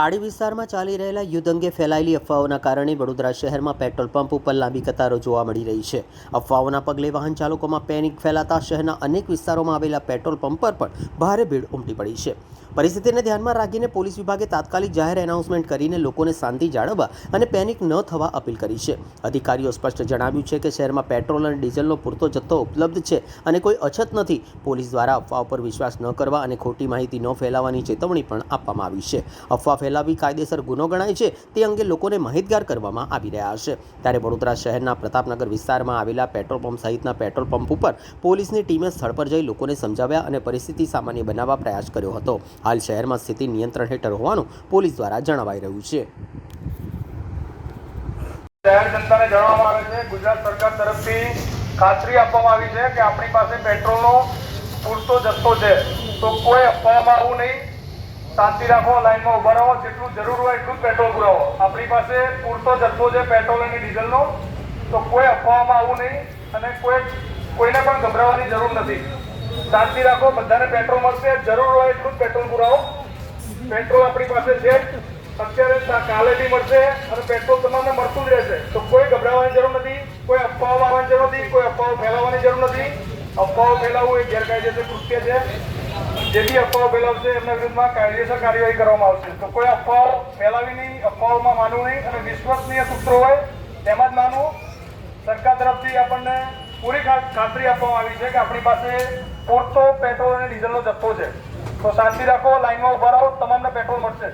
ખાડી વિસ્તારમાં ચાલી રહેલા યુદ્ધ અંગે ફેલાયેલી અફવાઓના કારણે વડોદરા શહેરમાં પેટ્રોલ પંપ ઉપર લાંબી કતારો જોવા મળી રહી છે. અફવાઓના પગલે વાહન ચાલકોમાં પેનિક ફેલાતા શહેરના અનેક વિસ્તારોમાં આવેલા પેટ્રોલ પંપ પર પણ ભારે ભીડ ઉમટી પડી છે. પરિસ્થિતિને ધ્યાનમાં રાખીને પોલીસ વિભાગે તાત્કાલિક જાહેર એનાઉન્સમેન્ટ કરીને લોકોને શાંતિ જાળવવા અને પેનિક ન થવા અપીલ કરી છે. અધિકારીઓ સ્પષ્ટ જણાવ્યું છે કે શહેરમાં પેટ્રોલ અને ડીઝલનો પૂરતો જથ્થો ઉપલબ્ધ છે અને કોઈ અછત નથી. પોલીસ દ્વારા અફવાઓ પર વિશ્વાસ ન કરવા અને ખોટી માહિતી ન ફેલાવવાની ચેતવણી પણ આપવામાં આવી છે. અફવા ફેલાવી કાયદેસર ગુનો ગણાય છે તે અંગે લોકોને માહિતગાર કરવામાં આવી રહ્યા છે. ત્યારે વડોદરા શહેરના પ્રતાપનગર વિસ્તારમાં આવેલા પેટ્રોલ પંપ સહિતના પેટ્રોલ પંપ ઉપર પોલીસની ટીમે સ્થળ પર જઈ લોકોને સમજાવ્યા અને પરિસ્થિતિ સામાન્ય બનાવવા પ્રયાસ કર્યો હતો. હાલ શહેરમાં સ્થિતિ નિયંત્રણ હેઠળ હોવાનું પોલીસ દ્વારા જણાવાઈ રહ્યું છે. શહેર જનતાને જણાવવામાં આવે છે, ગુજરાત સરકાર તરફથી ખાતરી આપવામાં આવી છે કે આપણી પાસે પેટ્રોલનો પૂરતો જથ્થો છે, તો કોઈ અફવામાં આવવું નહીં. શાંતિ રાખો, લાઈનમાં ઉભા રહો, જેટલું જરૂર હોય એટલું જ પેટ્રોલ પુરાવો. આપણી પાસે પૂરતો જથ્થો છે પેટ્રોલ અને ડીઝલનો, તો કોઈ અફવામાં આવવું નહીં અને કોઈને પણ ગભરાવાની જરૂર નથી. શાંતિ રાખો, બધાને પેટ્રોલ મળશે, જરૂર હોય એટલું જ પેટ્રોલ પુરાવો. પેટ્રોલ આપણી પાસે છે, અત્યારે કાલે બી મળશે અને પેટ્રોલ તમને મળતું જ રહેશે, તો કોઈ ગભરાવાની જરૂર નથી, કોઈ અફવાઓ આવવાની જરૂર નથી, કોઈ અફવાઓ ફેલાવવાની જરૂર નથી. અફવાઓ ફેલાવવું એ ગેરકાયદેસર કૃત્ય છે. જે બી અફવાઓ ફેલાવશે એમના વિરુદ્ધમાં કાયદેસર કાર્યવાહી કરવામાં આવશે. તો કોઈ અફવાઓ ફેલાવી નહીં, અફવાઓમાં માનવું નહીં અને વિશ્વસનીય સૂત્રો હોય તેમાં જ માનવું. સરકાર તરફથી આપણને પૂરી ખાતરી આપવામાં આવી છે કે આપણી પાસે પૂરતો પેટ્રોલ અને ડીઝલનો જથ્થો છે, તો શાંતિ રાખો, લાઈનમાં ઉભા રહો, તમામને પેટ્રોલ મળશે.